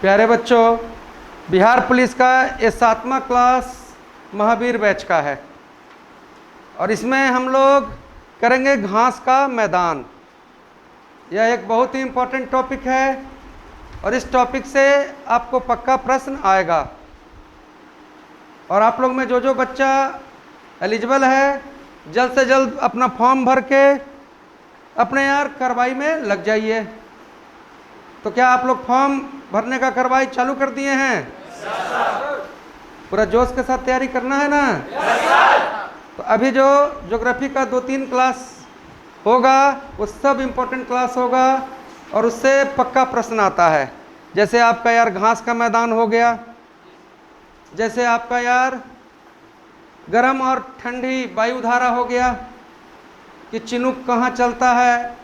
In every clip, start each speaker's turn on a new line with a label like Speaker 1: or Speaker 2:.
Speaker 1: प्यारे बच्चों, बिहार पुलिस का ये 7वां क्लास महावीर बैच का है और इसमें हम लोग करेंगे घास का मैदान। यह एक बहुत ही इम्पोर्टेंट टॉपिक है और इस टॉपिक से आपको पक्का प्रश्न आएगा। और आप लोग में जो बच्चा एलिजिबल है, जल्द से जल्द अपना फॉर्म भर के अपने यार कार्रवाई में लग जाइए। तो क्या आप लोग फॉर्म भरने का कार्रवाई चालू कर दिए हैं? पूरा जोश के साथ तैयारी करना है ना? तो अभी जो ज्योग्राफी का 2-3 क्लास होगा वो सब इम्पोर्टेंट क्लास होगा और उससे पक्का प्रश्न आता है। जैसे आपका यार घास का मैदान हो गया, जैसे आपका यार गर्म और ठंडी वायुधारा हो गया कि चिनूक कहाँ चलता है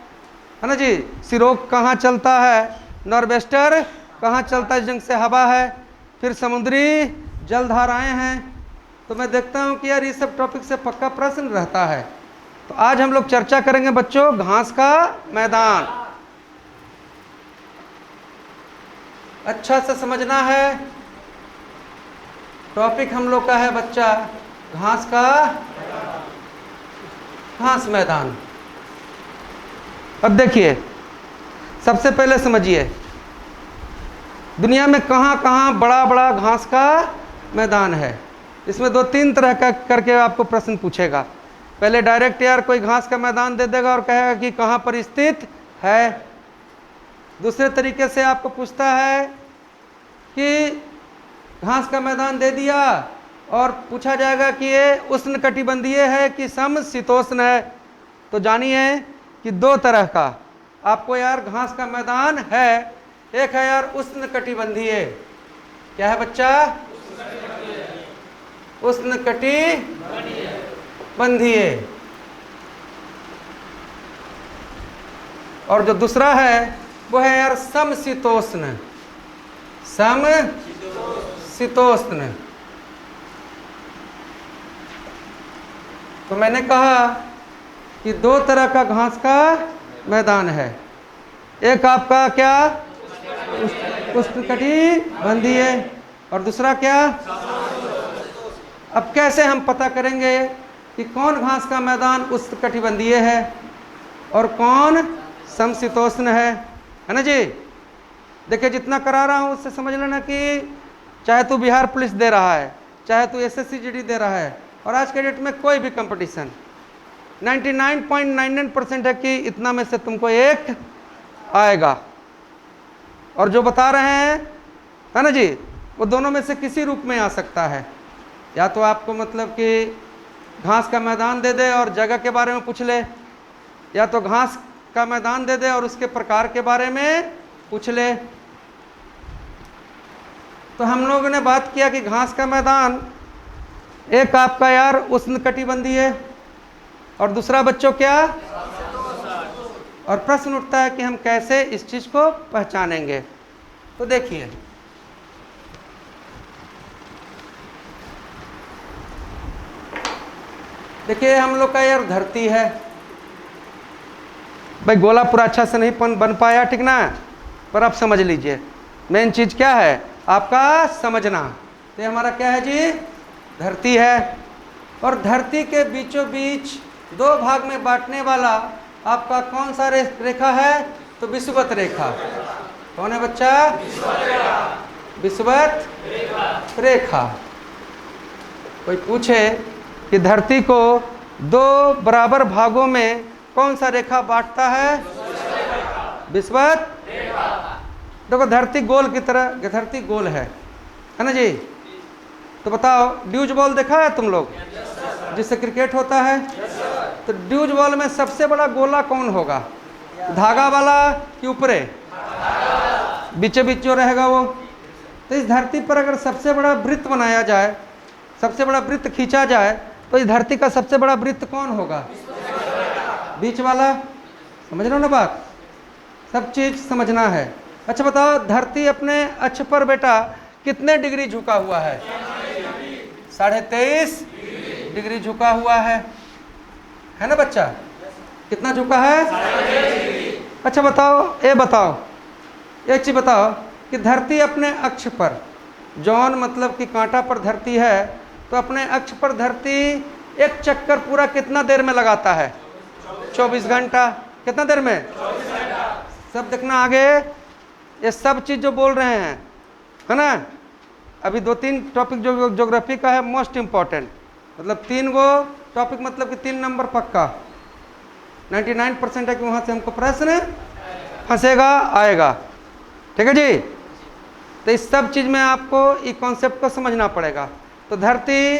Speaker 1: ना जी, सिरोक कहाँ चलता है, नॉर्वेस्टर कहाँ चलता है, जंग से हवा है, फिर समुद्री जलधाराएं हैं। तो मैं देखता हूँ कि यार ये सब टॉपिक से पक्का प्रश्न रहता है। तो आज हम लोग चर्चा करेंगे बच्चों घास का मैदान। अच्छा से समझना है, टॉपिक हम लोग का है बच्चा घास का घास मैदान। अब देखिए, सबसे पहले समझिए दुनिया में कहाँ कहाँ बड़ा बड़ा घास का मैदान है। इसमें 2-3 तरह का करके आपको प्रश्न पूछेगा। पहले डायरेक्ट यार कोई घास का मैदान दे देगा और कहेगा कि कहाँ पर स्थित है। दूसरे तरीके से आपको पूछता है कि घास का मैदान दे दिया और पूछा जाएगा कि ये उष्णकटिबंधीय है कि समशीतोष्ण है। तो जानिए कि 2 तरह का आपको यार घास का मैदान है। एक है यार उष्णकटिबंधीय। क्या है बच्चा? उष्णकटिबंधीय। और जो दूसरा है वो है यार समशीतोष्ण। समशीतोष्ण। तो मैंने कहा कि 2 तरह का घास का मैदान है। एक आपका क्या उष्णकटिबंधीय और दूसरा क्या? अब कैसे हम पता करेंगे कि कौन घास का मैदान उष्णकटिबंधीय है और कौन समशीतोष्ण है ना जी? देखिए, जितना करा रहा हूँ उससे समझ लेना कि चाहे तू बिहार पुलिस दे रहा है, चाहे तू SSC GD दे रहा है, और आज के डेट में कोई भी कंपटीशन 99.99% है कि इतना में से तुमको एक आएगा। और जो बता रहे हैं है ना जी, वो दोनों में से किसी रूप में आ सकता है। या तो आपको मतलब कि घास का मैदान दे दे और जगह के बारे में पूछ ले, या तो घास का मैदान दे दे और उसके प्रकार के बारे में पूछ ले। तो हम लोगों ने बात किया कि घास का मैदान एक आपका यार उष्णकटिबंधीय और दूसरा बच्चों क्या? और प्रश्न उठता है कि हम कैसे इस चीज को पहचानेंगे। तो देखिए, हम लोग का यार धरती है भाई। गोला पूरा अच्छा से नहीं बन पाया, ठीक ना? पर आप समझ लीजिए, मेन चीज क्या है आपका समझना। तो हमारा क्या है जी? धरती है। और धरती के बीचों बीच 2 भाग में बांटने वाला आपका कौन सा रेखा है? तो विषुवत रेखा। कौन है बच्चा? विषुवत रेखा। कोई पूछे कि धरती को 2 बराबर भागों में कौन सा रेखा बांटता है? विषुवत। देखो, धरती गोल की तरह, धरती गोल है ना जी? तो बताओ, ड्यूज बॉल देखा है तुम लोग जिससे क्रिकेट होता है? तो ड्यूज बॉल में सबसे बड़ा गोला कौन होगा? धागा वाला कि ऊपरे? बीचों बीच जो रहेगा वो। तो इस धरती पर अगर सबसे बड़ा वृत्त बनाया जाए, सबसे बड़ा वृत्त खींचा जाए, तो इस धरती का सबसे बड़ा वृत्त कौन होगा? बीच वाला। समझ रहे हो ना बात? सब चीज समझना है। अच्छा बताओ, धरती अपने अक्ष पर बेटा कितने डिग्री झुका हुआ है? 23.5 डिग्री झुका हुआ है ना बच्चा? कितना झुका है? अच्छा बताओ, एक चीज बताओ, कि धरती अपने अक्ष पर, जौन मतलब कि कांटा पर धरती है, तो अपने अक्ष पर धरती एक चक्कर पूरा कितना देर में लगाता है? 24 घंटा। कितना देर में? 24 घंटा। सब देखना आगे, ये सब चीज़ जो बोल रहे हैं, है ना। अभी 2-3 टॉपिक जो ज्योग्राफी का है मोस्ट इम्पॉर्टेंट, मतलब 3 गो टॉपिक, मतलब कि 3 नंबर पक्का, 99% है कि वहाँ से हमको प्रश्न फंसेगा, आएगा। ठीक है जी। तो इस सब चीज़ में आपको ये कॉन्सेप्ट को समझना पड़ेगा। तो धरती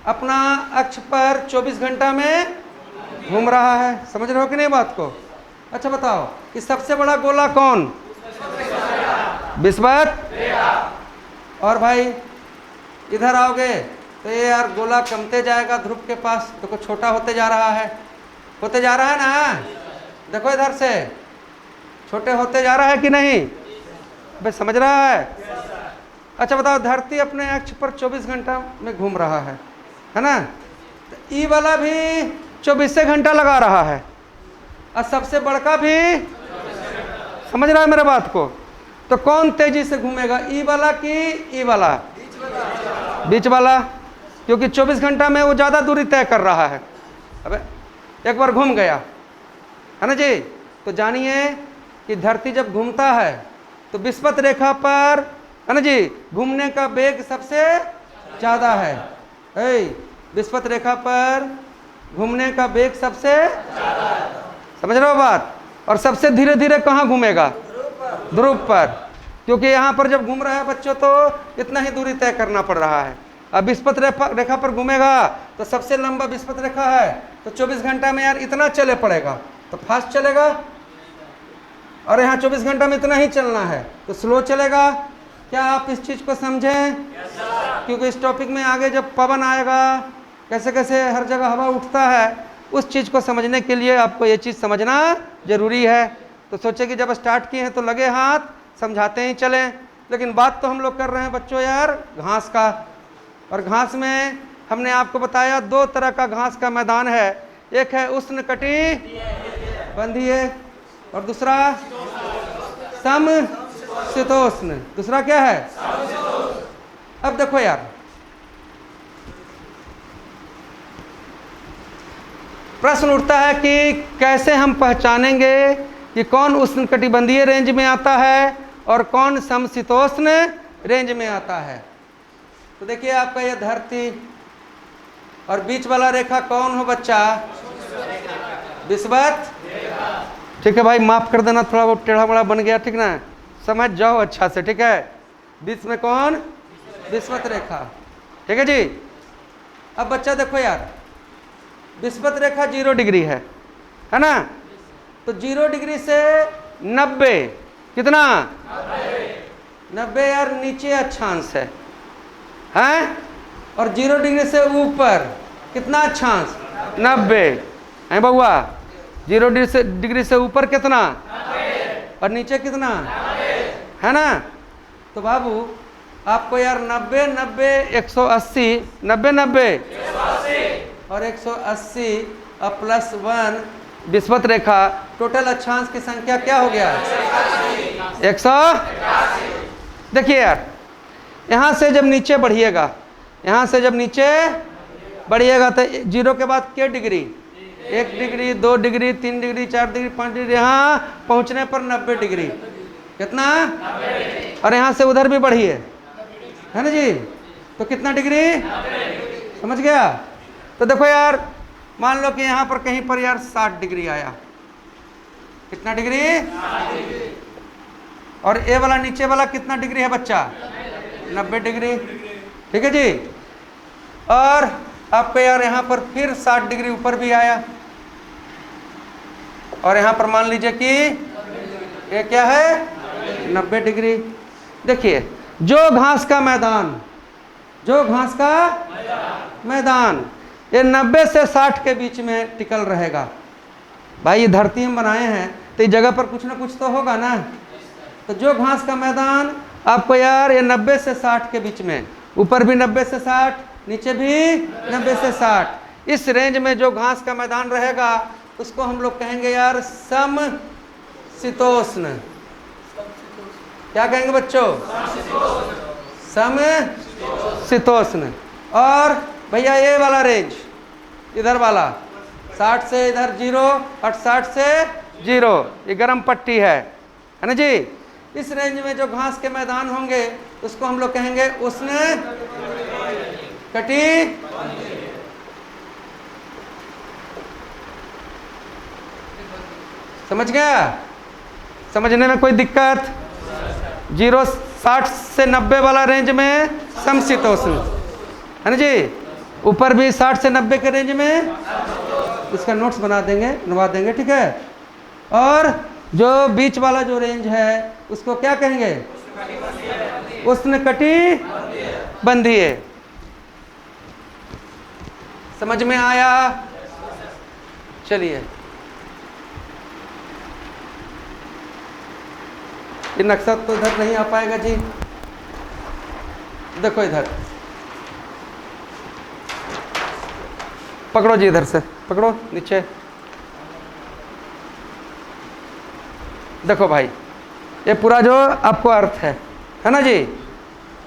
Speaker 1: अपना अक्ष पर 24 घंटा में घूम रहा है। समझ रहे हो कि नहीं बात को? अच्छा बताओ कि सबसे बड़ा गोला कौन? विषुवत। और भाई इधर आओगे तो ये यार गोला कमते जाएगा ध्रुव के पास, देखो छोटा होते जा रहा है, होते जा रहा है ना। देखो इधर से छोटे होते जा रहा है कि नहीं? भाई समझ रहा है? अच्छा बताओ, धरती अपने अक्ष पर 24 घंटा में घूम रहा है ना। तो ई वाला भी 24 घंटा लगा रहा है, और सबसे बड़का भी, समझ रहा है मेरे बात को? तो कौन तेजी से घूमेगा, ई वाला कि ई वाला? बीच वाला, क्योंकि 24 घंटा में वो ज़्यादा दूरी तय कर रहा है। अबे एक बार घूम गया, है ना जी। तो जानिए कि धरती जब घूमता है तो विषुवत रेखा पर, है ना जी, घूमने का वेग सबसे ज़्यादा है। विषुवत रेखा पर घूमने का वेग सबसे ज़्यादा है, समझ रहे हो बात? और सबसे धीरे धीरे कहाँ घूमेगा? ध्रुव पर, क्योंकि यहाँ पर जब घूम रहा है बच्चों तो इतना ही दूरी तय करना पड़ रहा है। अब विषुवत रेखा पर घूमेगा तो सबसे लंबा विषुवत रेखा है, तो 24 घंटा में यार इतना चले पड़ेगा तो फास्ट चलेगा, और यहाँ 24 घंटा में इतना ही चलना है तो स्लो चलेगा। क्या आप इस चीज़ को समझें? क्योंकि इस टॉपिक में आगे जब पवन आएगा, कैसे कैसे हर जगह हवा उठता है, उस चीज़ को समझने के लिए आपको ये चीज़ समझना जरूरी है। तो सोचे कि जब स्टार्ट किए हैं तो लगे हाथ, समझाते ही चलें। लेकिन बात तो हम लोग कर रहे हैं बच्चों यार घास का, और घास में हमने आपको बताया 2 तरह का घास का मैदान है। एक है उष्णकटिबंधीय और दूसरा समशीतोष्ण। दूसरा क्या है? अब देखो यार, प्रश्न उठता है कि कैसे हम पहचानेंगे कि कौन उष्णकटिबंधीय रेंज में आता है और कौन समशीतोष्ण रेंज में आता है। तो देखिए आपका यह धरती, और बीच वाला रेखा कौन हो बच्चा? विषुवत। ठीक है भाई, माफ कर देना, थोड़ा बहुत टेढ़ा बड़ा बन गया, ठीक ना, समझ जाओ अच्छा से, ठीक है। बीच में कौन? विषुवत रेखा, ठीक है जी। अब बच्चा देखो यार, विषुवत रेखा 0 डिग्री है ना। तो 0 डिग्री से 90, कितना? 90 यार नीचे अक्षांश है, हैं? और 0 डिग्री से ऊपर कितना अक्षांश? 90 है बउआ। 0 डिग्री से ऊपर कितना? 90। और नीचे कितना? 90, है ना। तो बाबू आपको यार 90 90 180, 90 90 और 180 और +1 विषुवत रेखा, टोटल अक्षांश की संख्या क्या हो गया? 180। देखिए यार, यहाँ से जब नीचे बढ़िएगा, यहाँ से जब नीचे बढ़िएगा तो 0 के बाद क्या degree? 1 degree, 2 degree, 3 degree, 4 degree, 5 degree, यहाँ पहुँचने पर 90 डिग्री। कितना? और यहाँ से उधर भी बढ़िए, है ना जी, तो कितना डिग्री? समझ गया? तो देखो यार, मान लो कि यहाँ पर कहीं पर यार 60 डिग्री आया, कितना डिग्री? और ए वाला नीचे वाला कितना डिग्री है बच्चा? 90 डिग्री, ठीक है जी। और आपको यार यहाँ पर फिर 60 डिग्री ऊपर भी आया, और यहाँ पर मान लीजिए कि ये क्या है? 90 डिग्री। देखिए जो घास का मैदान, जो घास का मैदान ये 90 से 60 के बीच में टिकल रहेगा। भाई ये धरती हम बनाए हैं तो इस जगह पर कुछ ना कुछ तो होगा ना। तो जो घास का मैदान आपको यार ये 90 से 60 के बीच में, ऊपर भी 90 से 60, नीचे भी 90 से 60, इस रेंज में जो घास का मैदान रहेगा उसको हम लोग कहेंगे यार समशीतोष्ण। क्या कहेंगे बच्चों? समशीतोष्ण। और भैया ये वाला रेंज, इधर वाला 60 से इधर 0 और 60 से 0, ये गर्म पट्टी है ना जी। इस रेंज में जो घास के मैदान होंगे उसको हम लोग कहेंगे उष्ण कटी। समझ गया? समझने में कोई दिक्कत? 60 से 90 वाला रेंज में समशीतोष्ण है ना जी। ऊपर भी 60 से 90 के रेंज में, इसका नोट्स बनवा देंगे, ठीक है। और जो बीच वाला जो रेंज है उसको क्या कहेंगे? उष्णकटिबंधीय। समझ में आया? चलिए, ये नक्शा तो इधर नहीं आ पाएगा जी। देखो इधर पकड़ो जी, इधर से पकड़ो नीचे। देखो भाई, ये पूरा जो आपको अर्थ है ना जी।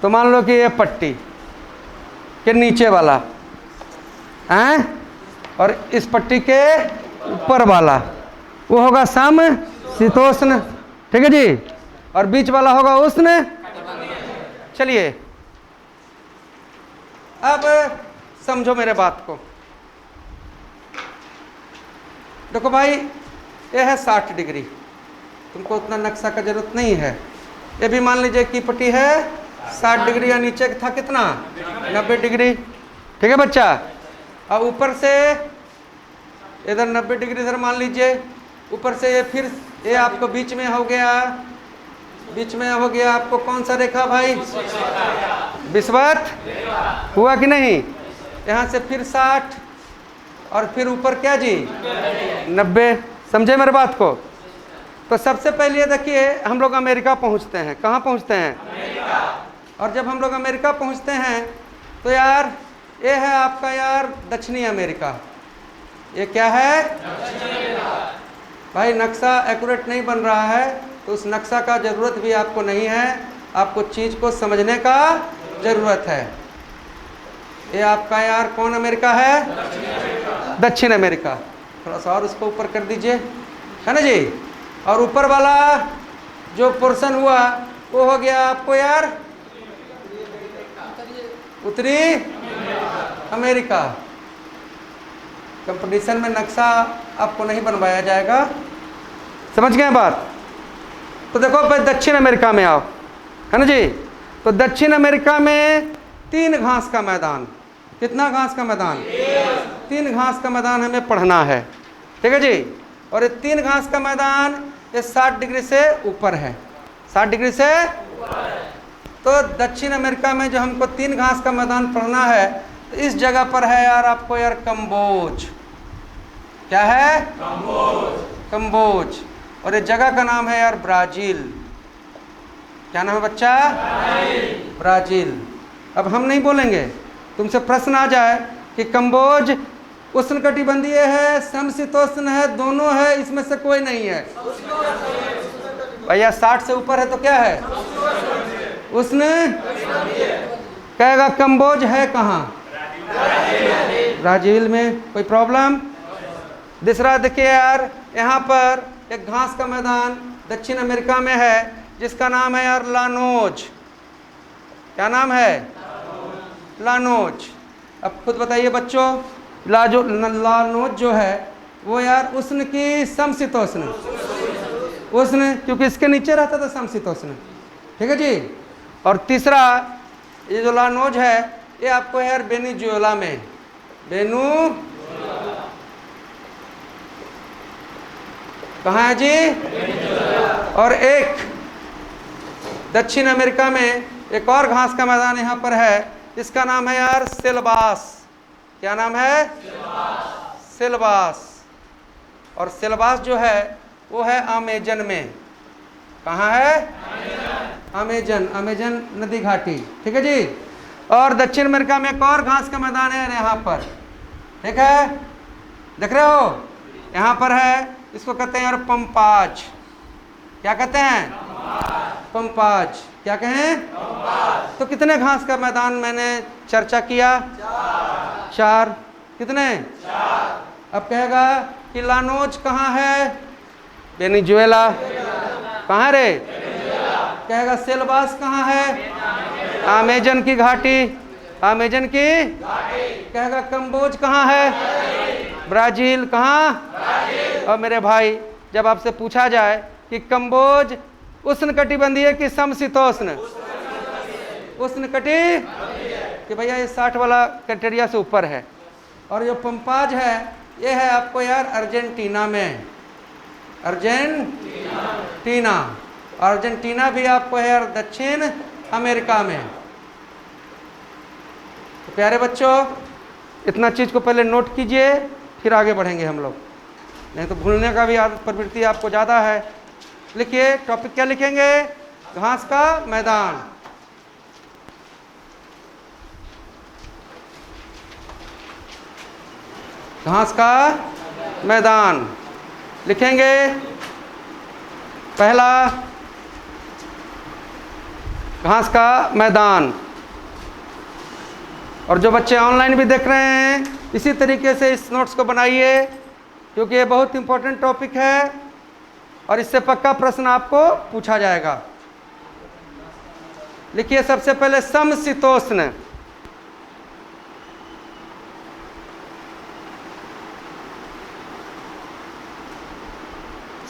Speaker 1: तो मान लो कि ये पट्टी के नीचे वाला है और इस पट्टी के ऊपर वाला वो होगा समशीतोष्ण, ठीक है जी। और बीच वाला होगा उष्ण। चलिए अब समझो मेरे बात को। देखो भाई, ये है 60 डिग्री, तुमको उतना नक्शा का जरूरत नहीं है। ये भी मान लीजिए कि पट्टी है 60 डिग्री या नीचे था कितना 90 डिग्री, ठीक है बच्चा। अब ऊपर से इधर 90 डिग्री इधर मान लीजिए, ऊपर से ये फिर ये आपको बीच में हो गया, बीच में हो गया आपको कौन सा रेखा भाई? विषुवत हुआ कि नहीं? यहाँ से फिर 60 और फिर ऊपर क्या जी 90। समझे मेरे बात को? तो सबसे पहले ये देखिए, हम लोग अमेरिका पहुँचते हैं। कहाँ पहुँचते हैं? अमेरिका। और जब हम लोग अमेरिका पहुँचते हैं तो यार ये है आपका यार दक्षिणी अमेरिका। ये क्या है? भाई नक्शा एक्यूरेट नहीं बन रहा है तो उस नक्शा का ज़रूरत भी आपको नहीं है, आपको चीज़ को समझने का ज़रूरत है। ये आपका यार कौन अमेरिका है? दक्षिण अमेरिका। थोड़ा सा और उसको ऊपर कर दीजिए, है ना जी। और ऊपर वाला जो पोर्शन हुआ वो हो गया आपको यार उत्तरी अमेरिका। कंपटीशन में नक्शा आपको नहीं बनवाया जाएगा, समझ गए बात? तो देखो भाई दक्षिण अमेरिका में आओ, है ना जी। तो दक्षिण अमेरिका में 3 घास का मैदान। कितना घास का मैदान? 3 घास का मैदान हमें पढ़ना है, ठीक है जी। और ये 3 घास का मैदान ये 60 डिग्री से ऊपर है, 60 डिग्री से। तो दक्षिण अमेरिका में जो हमको 3 घास का मैदान पढ़ना है, तो इस जगह पर है यार आपको यार कंबोज। क्या है? कंबोज। और ये जगह का नाम है यार ब्राज़ील। क्या नाम है बच्चा? ब्राज़ील। अब हम नहीं बोलेंगे, तुमसे प्रश्न आ जाए कि कंबोज उष्णकटिबंधीय है, समशीतोष्ण है, दोनों है, इसमें से कोई नहीं है भैया। 60 से ऊपर है तो क्या है? उष्ण। कहेगा कंबोज है कहाँ? ब्राज़ील में। कोई प्रॉब्लम? दूसरा देखिए यार, यहाँ पर एक घास का मैदान दक्षिण अमेरिका में है जिसका नाम है यार लानोज। क्या नाम है? लानोज। अब खुद बताइए बच्चों, लानोज जो है वो यार उष्ण की समशीतोष्ण? उष्ण, क्योंकि इसके नीचे रहता था समशीतोष्ण, ठीक है जी। और तीसरा ये जो लानोज है ये आपको यार वेनेजुएला में, कहाँ है जी? और एक दक्षिण अमेरिका में एक और घास का मैदान यहाँ पर है, इसका नाम है यार सेलबास। क्या नाम है? सेलबास। और सेलबास जो है वो है अमेजन में। कहाँ है? अमेजन नदी घाटी, ठीक है जी। और दक्षिण अमेरिका में एक और घास का मैदान है यहाँ पर, ठीक है, देख रहे हो? यहाँ पर है, इसको कहते हैं यार पंपाज। क्या कहते हैं? पंपाज। क्या कहें? तो कितने घास का मैदान मैंने चर्चा किया? 4। कितने? अब कहेगा कि लानोज कहाँ है? वेनेजुएला। कहाँ रे? कहेगा सेल्वास कहाँ है? अमेजन की घाटी। अमेजन की कहेगा कंबोज कहाँ है? ब्राजील। कहाँ? और मेरे भाई, जब आपसे पूछा जाए कि कंबोज उष्णकटिबंधीय कि समशीतोष्ण? उष्णकटि, कि भैया ये 60 वाला क्राइटेरिया से ऊपर है। और जो पंपाज है ये है आपको यार अर्जेंटीना में। अर्जेंटीना। अर्जेंटीना भी आपको है यार दक्षिण अमेरिका में। तो प्यारे बच्चों, इतना चीज को पहले नोट कीजिए, फिर आगे बढ़ेंगे हम लोग, नहीं तो भूलने का भी प्रवृत्ति आपको ज़्यादा है। लिखिए, टॉपिक क्या लिखेंगे? घास का मैदान। घास का मैदान लिखेंगे। पहला, घास का मैदान। और जो बच्चे ऑनलाइन भी देख रहे हैं, इसी तरीके से इस नोट्स को बनाइए, क्योंकि ये बहुत इंपॉर्टेंट टॉपिक है और इससे पक्का प्रश्न आपको पूछा जाएगा। लिखिए सबसे पहले समशीतोष्ण।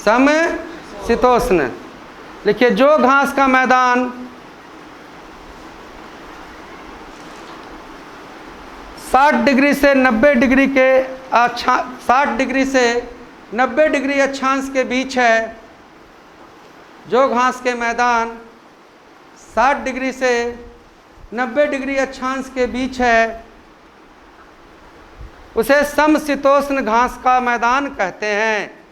Speaker 1: समशीतोष्ण। लिखिए जो घास का मैदान 60 डिग्री से 90 डिग्री के 60 डिग्री से 90 डिग्री अक्षांश के बीच है, जो घास के मैदान 60 डिग्री से 90 डिग्री अक्षांश के बीच है, उसे समशीतोष्ण घास का मैदान कहते हैं।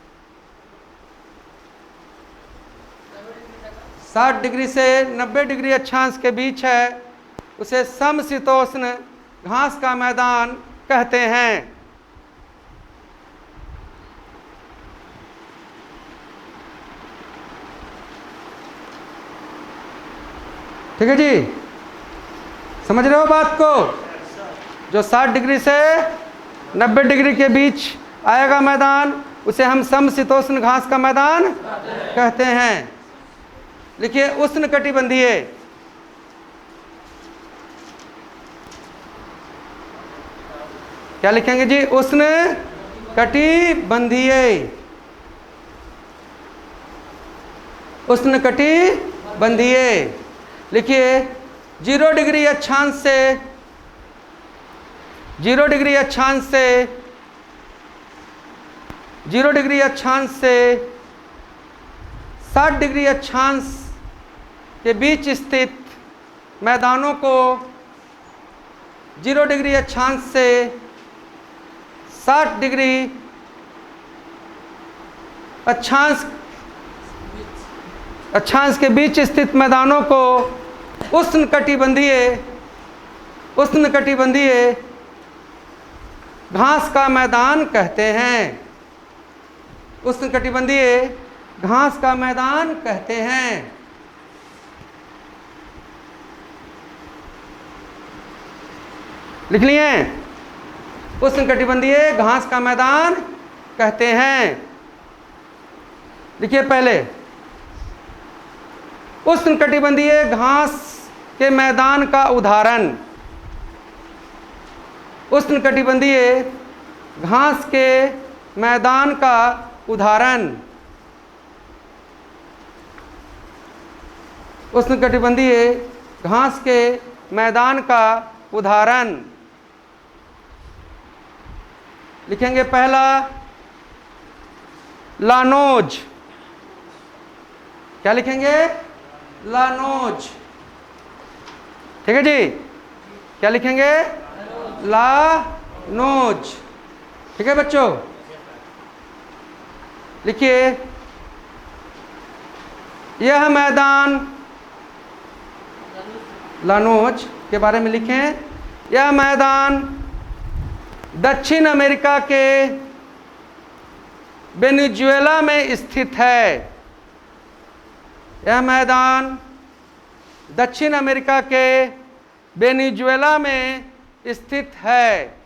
Speaker 1: 60 डिग्री से 90 डिग्री अक्षांश के बीच है, उसे समशीतोष्ण घास का मैदान कहते हैं। ठीक है जी, समझ रहे हो बात को? जो 60 डिग्री से 90 डिग्री के बीच आएगा मैदान, उसे हम समशीतोष्ण घास का मैदान कहते हैं। लिखिए उष्णकटिबंधीय। क्या लिखेंगे जी? उष्णकटिबंधीय। उष्णकटिबंधीय। लिखिए 0 डिग्री अक्षांश से 0 डिग्री अक्षांश से 0 डिग्री अक्षांश से 60 डिग्री अक्षांश के बीच स्थित मैदानों को 0 डिग्री अक्षांश से 60 डिग्री अक्षांश के बीच स्थित मैदानों को उष्णकटिबंधीय घास का मैदान कहते हैं। उष्णकटिबंधीय घास का मैदान कहते हैं। लिख लिए? उष्णकटिबंधीय घास का मैदान कहते हैं। लिखिए पहले, उष्णकटिबंधीय घास के मैदान का उदाहरण। उष्णकटिबंधीय घास के मैदान का उदाहरण। उष्णकटिबंधीय घास के मैदान का उदाहरण लिखेंगे। पहला, लानोज। क्या लिखेंगे? लानोज। ठीक है जी, क्या लिखेंगे? लानोज। ठीक है बच्चों, लिखिए यह मैदान, लानोज के बारे में लिखें। यह मैदान दक्षिण अमेरिका के वेनेजुएला में स्थित है। यह मैदान दक्षिण अमेरिका के वेनेजुएला में स्थित है।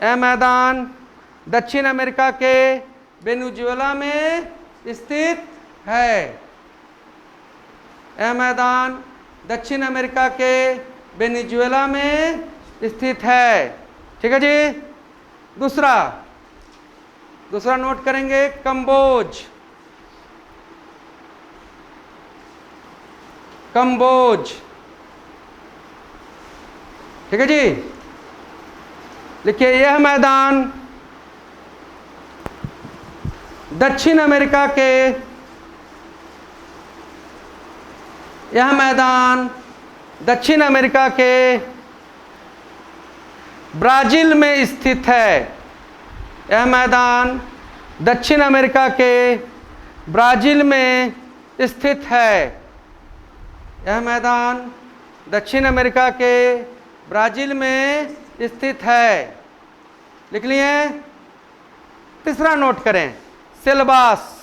Speaker 1: यह मैदान दक्षिण अमेरिका के वेनेजुएला में स्थित है। यह मैदान दक्षिण अमेरिका के वेनेजुएला में स्थित है। ठीक है जी। दूसरा नोट करेंगे कंबोज। ठीक है जी। लिखिए, यह मैदान दक्षिण अमेरिका के ब्राजील में स्थित है। यह मैदान दक्षिण अमेरिका के ब्राजील में स्थित है। यह मैदान दक्षिण अमेरिका के ब्राजील में स्थित है। लिख लिए। तीसरा नोट करें, सिलबास।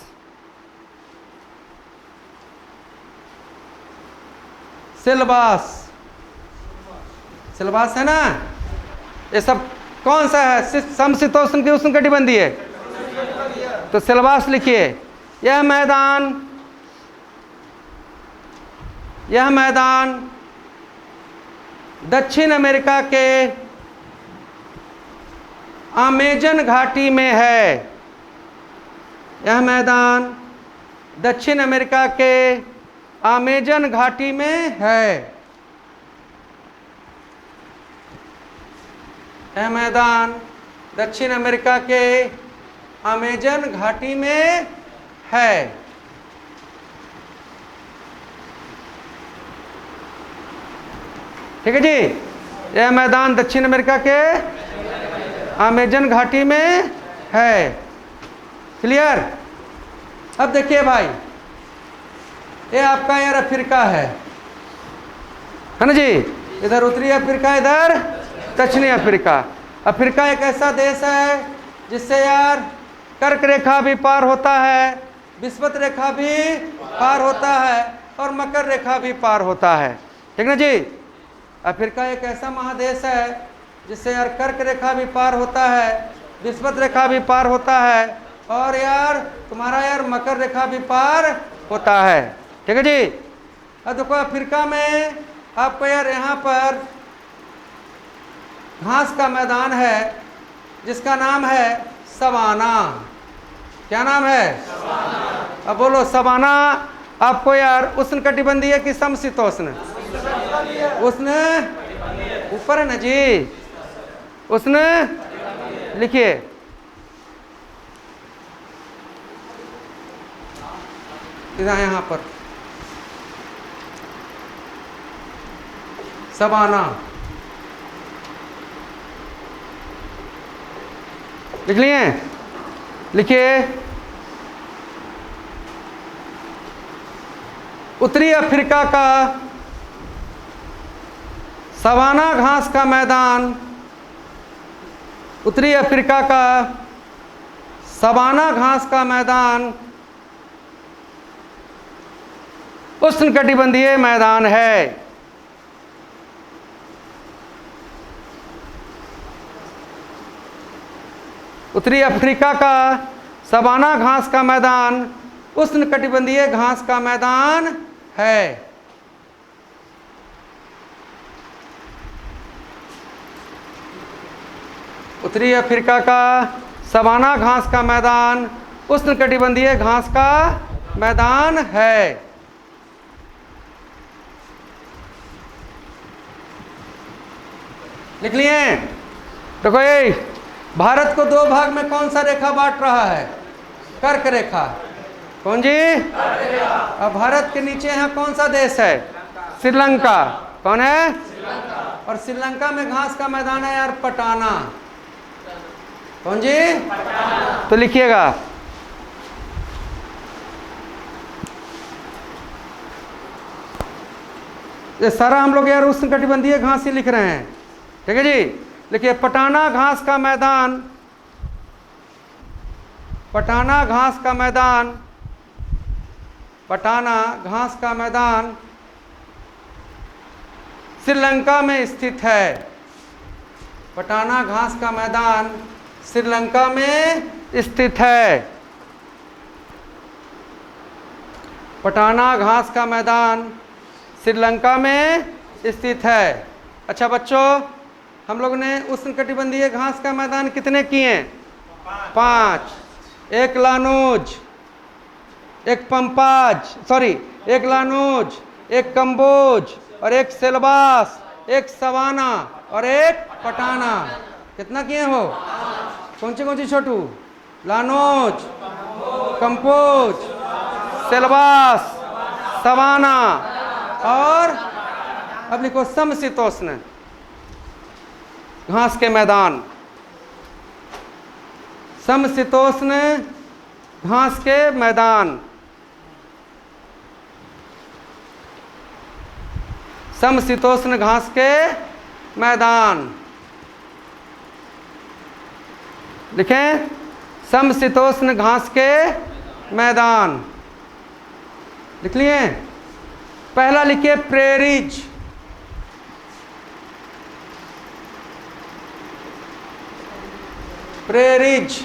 Speaker 1: सिलबास है ना। ये सब कौन सा है? समशीतोष्ण की उष्णकटिबंधीय है। तो सिलबास लिखिए। यह मैदान दक्षिण अमेरिका के अमेजन घाटी में है। यह मैदान दक्षिण अमेरिका के अमेजन घाटी में है। यह मैदान दक्षिण अमेरिका के अमेजन घाटी में है। ठीक है जी। यह मैदान दक्षिण अमेरिका के अमेजन घाटी में है। क्लियर। अब देखिए भाई, ये आपका यार अफ्रीका है ना जी। इधर उत्तरी अफ्रीका, इधर दक्षिणी अफ्रीका। अफ्रीका एक ऐसा देश है जिससे यार कर्क रेखा भी पार होता है, विषुवत रेखा भी पार होता है और मकर रेखा भी पार होता है। ठीक ना जी। अफ्रीका एक ऐसा महादेश है जिससे यार कर्क रेखा भी पार होता है, विषुवत रेखा भी पार होता है और यार तुम्हारा यार मकर रेखा भी पार होता है। ठीक है जी। अब देखो, अफ्रीका में आपको यार यहाँ पर घास का मैदान है जिसका नाम है सवाना। क्या नाम है? सवाना। अब बोलो, सवाना आपको यार उष्णकटिबंधीय की समशीतोष्ण? उष्ण ऊपर है ना जी। उष्ण लिखिए। यहाँ पर सवाना लिख लिए। लिखिए, उत्तरी अफ्रीका का सवाना घास का मैदान, उत्तरी अफ्रीका का सवाना घास का मैदान उष्णकटिबंधीय मैदान है। उत्तरी अफ्रीका का सवाना घास का मैदान उष्णकटिबंधीय घास का मैदान है। उत्तरी अफ्रीका का सवाना घास का मैदान उष्णकटिबंधीय घास का मैदान है। लिख लिए। देखो, ये भारत को दो भाग में कौन सा रेखा बांट रहा है? कर्क रेखा। कौन जी? अब भारत के नीचे यहाँ कौन सा देश है? श्रीलंका। कौन है? और श्रीलंका में घास का मैदान है यार पटाना। कौन जी? तो लिखिएगा, ये सारा हम लोग यार उष्णकटिबंधीय घास ही लिख रहे हैं। ठीक है जी। लिखिए, पटाना घास का मैदान पटाना घास का मैदान श्रीलंका में स्थित है। पटाना घास का मैदान श्रीलंका में स्थित है। पटाना घास का मैदान श्रीलंका में स्थित है। अच्छा बच्चों, हम लोग ने उष्णकटिबंधीय घास का मैदान कितने किए? 5। एक लानोज, एक एक लानोज, एक कंबोज और एक सेलबास, एक सवाना और एक पटाना। कितना किए हो? कौन सी छोटू? लानोज, कंपोज, सेलबास, सवाना और अब लिखो समशीतोष्ण घास के मैदान। समशीतोष्ण घास के मैदान। समशीतोष्ण घास के मैदान लिखें। समशीतोष्ण घास के मैदान लिख लिए। पहला लिखिए प्रेरीज। प्रेरीज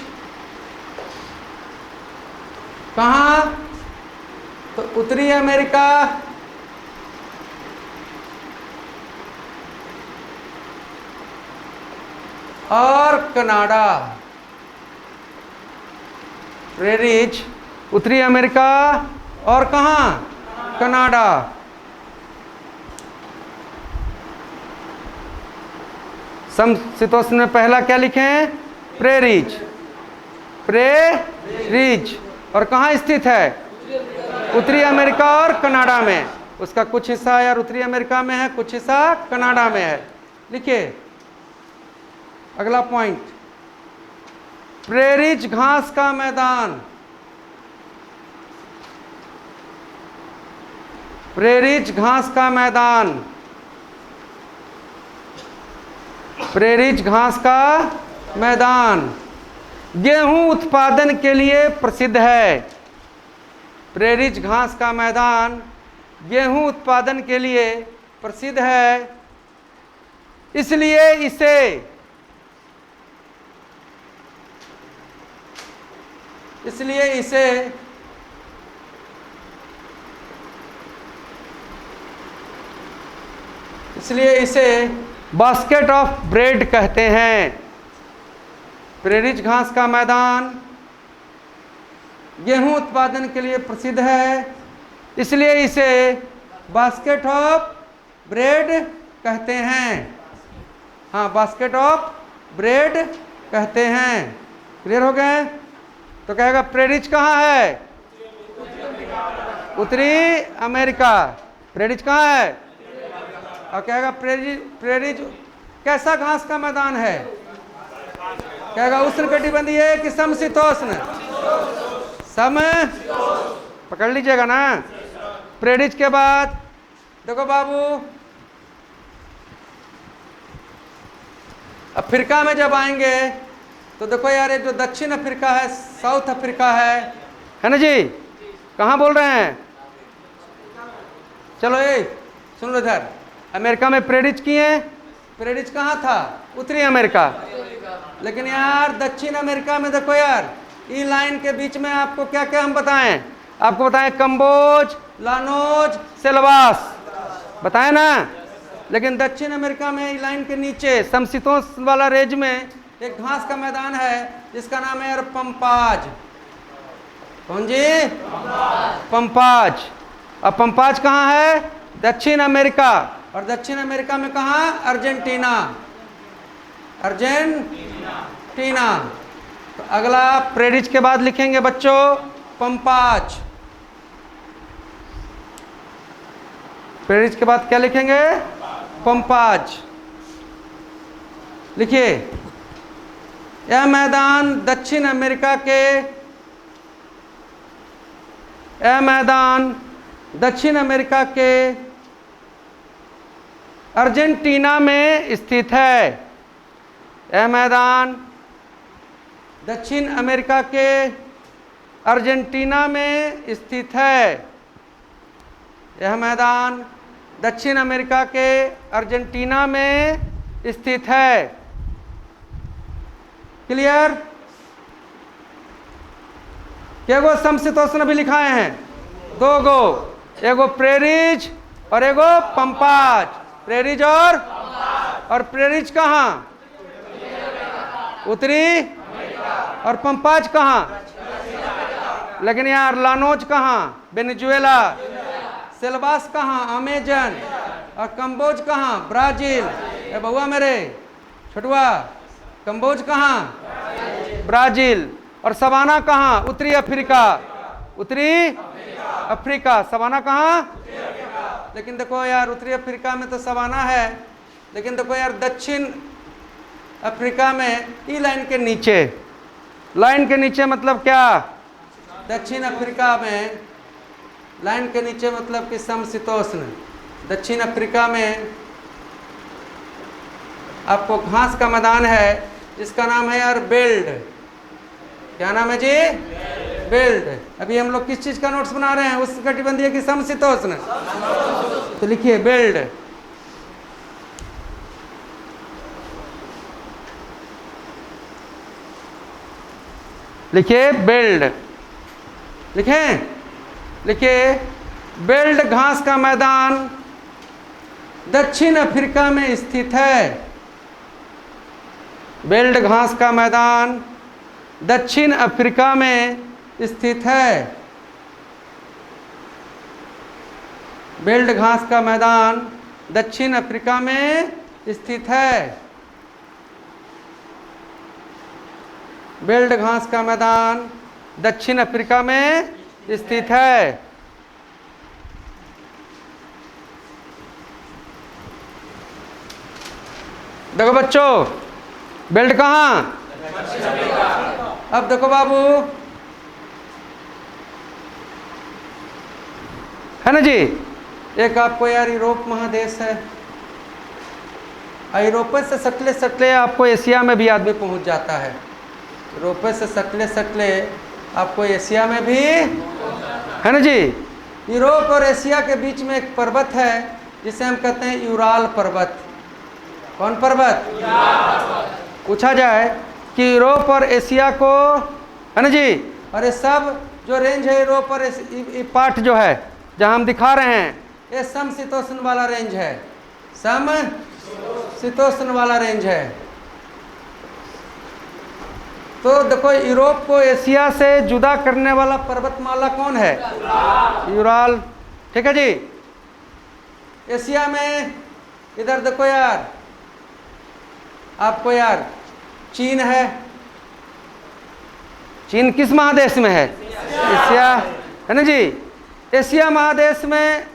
Speaker 1: कहाँ? तो उत्तरी अमेरिका, और कनाडा। प्रेरीज उत्तरी अमेरिका और कहाँ? कनाडा। समशीतोष्ण में पहला क्या लिखें? प्रेरीज। प्रेरीज और कहाँ स्थित है? उत्तरी अमेरिका और कनाडा में। उसका कुछ हिस्सा यार उत्तरी अमेरिका में है, कुछ हिस्सा कनाडा में है। लिखिए अगला पॉइंट, प्रेरीज घास का मैदान। प्रेरीज घास का मैदान, प्रेरीज घास का मैदान गेहूं उत्पादन के लिए प्रसिद्ध है। प्रेरीज घास का मैदान गेहूं उत्पादन के लिए प्रसिद्ध है, इसलिए इसे बास्केट ऑफ ब्रेड कहते हैं। प्रेरीज घास का मैदान गेहूं उत्पादन के लिए प्रसिद्ध है, इसलिए इसे बास्केट ऑफ ब्रेड कहते हैं। हाँ, बास्केट ऑफ ब्रेड कहते हैं। क्लियर हो गए? तो कहेगा प्रेरीज कहाँ है? उत्तरी अमेरिका। प्रेरीज कहाँ है? और कहेगा प्रेरीज कैसा घास का मैदान है? कहेगा उष्णकटिबंधीय कि समशीतोष्ण? सम पकड़ लीजिएगा ना। प्रेरीज के बाद देखो बाबू, अफ्रीका में जब आएंगे तो देखो यार, ये जो दक्षिण अफ्रीका है, साउथ अफ्रीका है ना जी? कहाँ बोल रहे हैं? चलो ये सुन लो इधर। अमेरिका में प्रेरीज किए। प्रेरीज कहाँ था? उत्तरी अमेरिका। लेकिन यार दक्षिण अमेरिका में देखो यार, ई लाइन के बीच में आपको क्या क्या हम बताएं? आपको बताएं कंबोज, लानोज, सेलबास बताएं ना। लेकिन दक्षिण अमेरिका में ई लाइन के नीचे समशीतोष्ण वाला रेंज में एक घास का मैदान है जिसका नाम है पंपाज। कौन जी? पंपाज। अब पंपाज कहाँ है? दक्षिण अमेरिका। और दक्षिण अमेरिका में कहाँ? अर्जेंटीना। अर्जेंटीना। तो अगला प्रेरीज के बाद लिखेंगे बच्चों पंपाज। प्रेरीज के बाद क्या लिखेंगे? पंपाज। लिखिए, यह मैदान दक्षिण अमेरिका के अर्जेंटीना में स्थित है। यह मैदान दक्षिण अमेरिका के अर्जेंटीना में स्थित है। यह मैदान दक्षिण अमेरिका के अर्जेंटीना में स्थित है। क्लियर? क्या गो समशीतोष्ण भी लिखाए हैं? 2 गो, एगो प्रेरीज और एगो पंपाज। प्रेरीज और प्रेरीज कहाँ? उत्तरी और पंपाज कहाँ? लेकिन यार लानोज कहाँ? वेनेजुएला। सेल्वास कहाँ? अमेजन। और कंबोज कहाँ? ब्राजील। ए बउआ मेरे छोटुआ, कंबोज कहाँ? ब्राजील। और सवाना कहाँ? उत्तरी अफ्रीका। उत्तरी अफ्रीका। सवाना कहाँ? लेकिन देखो यार, उत्तरी अफ्रीका में तो सवाना है, लेकिन देखो यार दक्षिण अफ्रीका में ई लाइन के नीचे, लाइन के नीचे मतलब क्या? दक्षिण अफ्रीका में लाइन के नीचे मतलब कि समशीतोष्ण। दक्षिण अफ्रीका में आपको घास का मैदान है जिसका नाम है यार बेल्ट। क्या नाम है जी? बेल्ट। अभी हम लोग किस चीज का नोट्स बना रहे हैं? उष्णकटिबंधीय की समशीतोष्ण। तो लिखिए बेल्ट। लिखिए बेल्ट। लिखें? लिखिए बेल्ट घास का मैदान दक्षिण अफ्रीका में स्थित है। बेल्ट घास का मैदान दक्षिण अफ्रीका में स्थित है। बेल्ट घास का मैदान दक्षिण अफ्रीका में स्थित है। बेल्ट घास का मैदान दक्षिण अफ्रीका में स्थित है। देखो बच्चों, बेल्ट कहाँ? अब देखो बाबू, है ना जी, एक आपको यार यूरोप महादेश है। यूरोप से सटले सटले आपको एशिया में भी आदमी पहुंच जाता है। यूरोप से सटले सटले आपको एशिया में भी, है ना जी। यूरोप और एशिया के बीच में एक पर्वत है जिसे हम कहते हैं यूराल पर्वत। कौन पर्वत? पूछा जाए कि यूरोप और एशिया को, है ना जी, और ये सब जो रेंज है यूरोप और ये पार्ट जो है जहां हम दिखा रहे हैं, ये समशीतोष्ण वाला रेंज है। समशीतोष्ण वाला रेंज है। तो देखो यूरोप को एशिया से जुदा करने वाला पर्वतमाला कौन है? यूराल। ठीक है जी। एशिया में इधर देखो यार, आपको यार चीन है। चीन किस महादेश में है? एशिया, है ना जी। एशिया महादेश में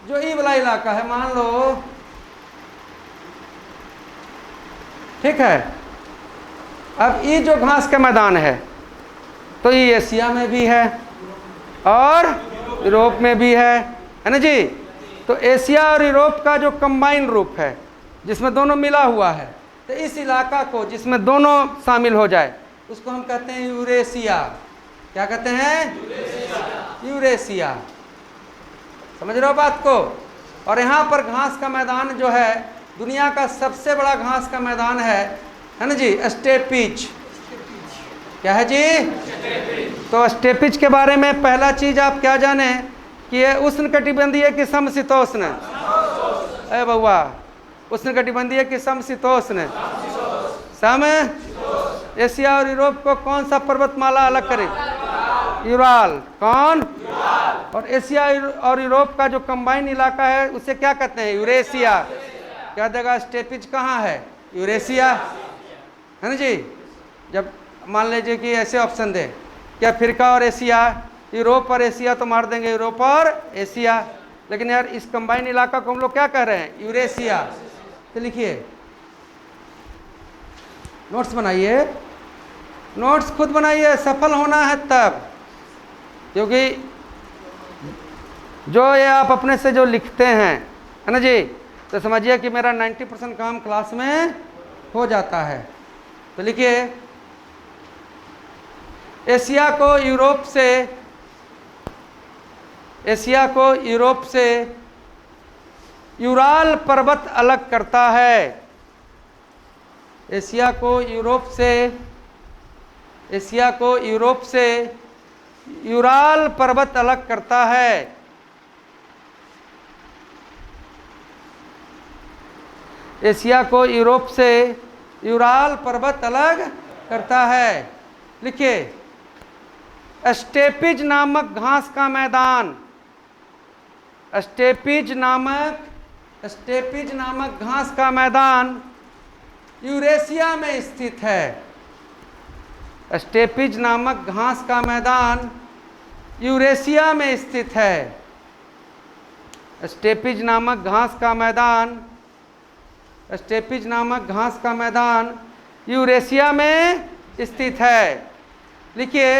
Speaker 1: जो ये वाला इलाका है, मान लो, ठीक है। अब ये जो घास का मैदान है तो ये एशिया में भी है और यूरोप में भी है ना जी। तो एशिया और यूरोप का जो कंबाइन रूप है जिसमें दोनों मिला हुआ है, तो इस इलाका को जिसमें दोनों शामिल हो जाए उसको हम कहते हैं यूरेशिया। क्या कहते हैं? यूरेशिया। समझ रहे हो बात को? और यहाँ पर घास का मैदान जो है दुनिया का सबसे बड़ा घास का मैदान है ना जी, स्टेपिज। क्या है जी? तो स्टेपिज के बारे में पहला चीज आप क्या जाने कि ये उष्णकटिबंधीय की समशीतोष्ण। अरे बउआ, उष्णकटिबंधीय की समशीतोष्ण। सम एशिया और यूरोप को कौन सा पर्वतमाला अलग करे? यूराल। कौन? और एशिया और यूरोप का जो कंबाइन इलाका है उसे क्या कहते हैं? यूरेशिया। क्या देगा? स्टेपिज कहाँ है? यूरेशिया, है ना जी। जब मान लीजिए कि ऐसे ऑप्शन दे कि अफ्रीका और एशिया, यूरोप और एशिया, तो मार देंगे यूरोप और एशिया। लेकिन यार इस कंबाइन इलाका को हम लोग क्या कह रहे हैं? यूरेशिया। तो लिखिए, नोट्स बनाइए, नोट्स खुद बनाइए, सफल होना है तब। क्योंकि जो ये आप अपने से जो लिखते हैं, है ना जी, तो समझिए कि मेरा 90% काम क्लास में हो जाता है। तो लिखिए, एशिया को यूरोप से एशिया को यूरोप से यूराल पर्वत अलग करता है। एशिया को यूरोप से यूराल पर्वत अलग करता है। एशिया को यूरोप से यूराल पर्वत अलग करता है। लिखिए, स्टेपिज नामक घास का मैदान, स्टेपिज नामक घास का मैदान यूरेशिया में स्थित है। स्टेपिज नामक घास का मैदान यूरेशिया में स्थित है। स्टेपिज नामक घास का मैदान यूरेशिया में स्थित है। लिखिए,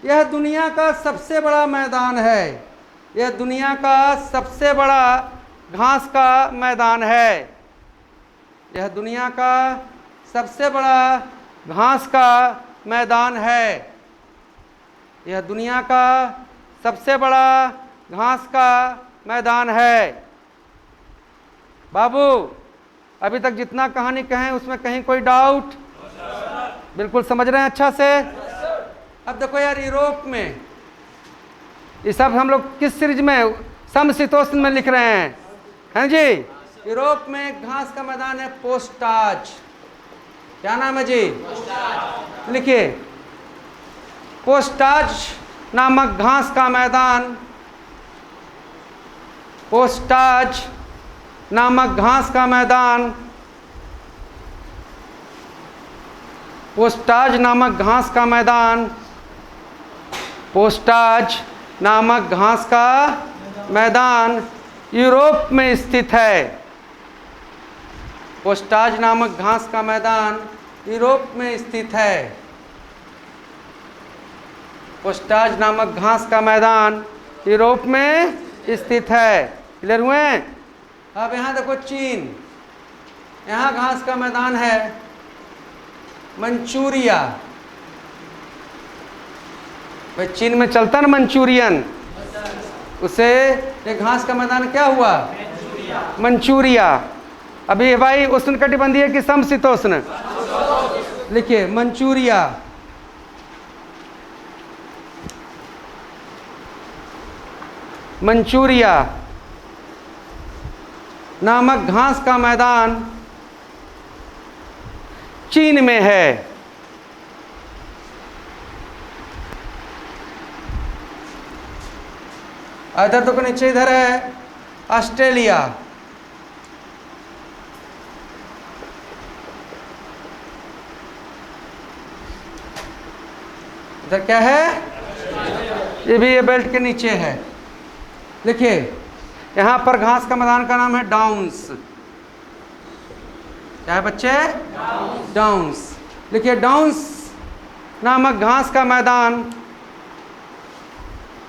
Speaker 1: यह दुनिया का सबसे बड़ा मैदान है। यह दुनिया का सबसे बड़ा घास का मैदान है। यह दुनिया का सबसे बड़ा घास का मैदान है। यह दुनिया का सबसे बड़ा घास का मैदान है। बाबू, अभी तक जितना कहानी कहें उसमें कहीं कोई डाउट? बिल्कुल समझ रहे हैं अच्छा से? अब देखो यार, यूरोप में ये सब हम लोग किस सीरीज में, समशीतोष्ण में लिख रहे हैं जी। यूरोप में एक घास का मैदान है, पोस्टाज। क्या नाम है जी? लिखिए, पोस्टाज नामक घास का मैदान, पोस्टाज नामक घास का मैदान, पोस्टाज नामक घास का मैदान, पोस्टाज नामक घास का मैदान यूरोप में स्थित है। पोस्टाज नामक घास का मैदान यूरोप में स्थित है। पोस्टाज नामक घास का मैदान यूरोप में स्थित है। क्लियर हुए? अब यहाँ देखो, चीन, यहाँ घास का मैदान है मंचूरिया। भाई चीन में चलता ना मंचूरियन, उसे ये घास का मैदान क्या हुआ? मंचूरिया। अभी भाई उष्णकटिबंधीय कि समशीतोष्ण? लिखिए, मंचूरिया। मंचूरिया नामक घास का मैदान चीन में है। इधर तो नीचे इधर है ऑस्ट्रेलिया। इधर क्या है? ये भी ये बेल्ट के नीचे है। देखिए, यहाँ पर घास का मैदान का नाम है डाउन्स। क्या है बच्चे? डाउन्स। देखिए, डाउन्स नामक घास का मैदान,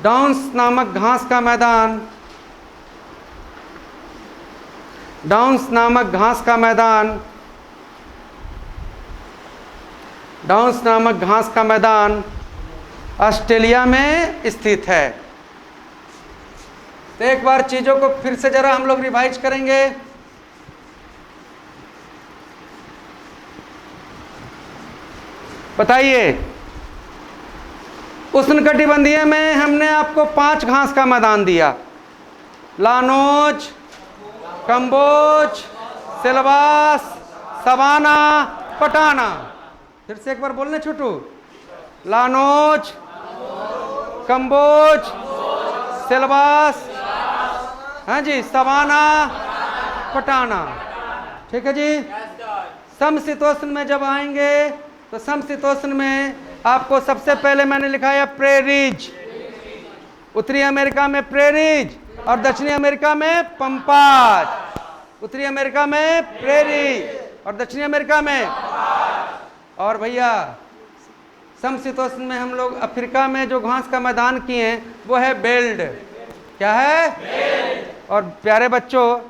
Speaker 1: डाउन्स नामक घास का मैदान, डाउन्स नामक घास का मैदान, डाउन्स नामक घास का मैदान ऑस्ट्रेलिया में स्थित है। तो एक बार चीजों को फिर से जरा हम लोग रिवाइज करेंगे। बताइए, उष्णकटिबंधीय में हमने आपको 5 घास का मैदान दिया, लानोज, कंबोज, सिलवास, सवाना, पटाना। फिर से एक बार बोलने छोटू, लानोज, कंबोज, सिलवास, हाँ जी, सवाना, पटाना। ठीक है जी। समशीतोष्ण में जब आएंगे तो समशीतोष्ण में आपको सबसे पहले मैंने लिखा है प्रेरीज। उत्तरी अमेरिका में प्रेरीज और दक्षिणी अमेरिका में पंपाज। उत्तरी अमेरिका में प्रेरी और दक्षिणी अमेरिका में। और भैया समशीतोष्ण में हम लोग अफ्रीका में जो घास का मैदान किए हैं वो है बेल्ट। क्या है? बेल्ट। और प्यारे बच्चों,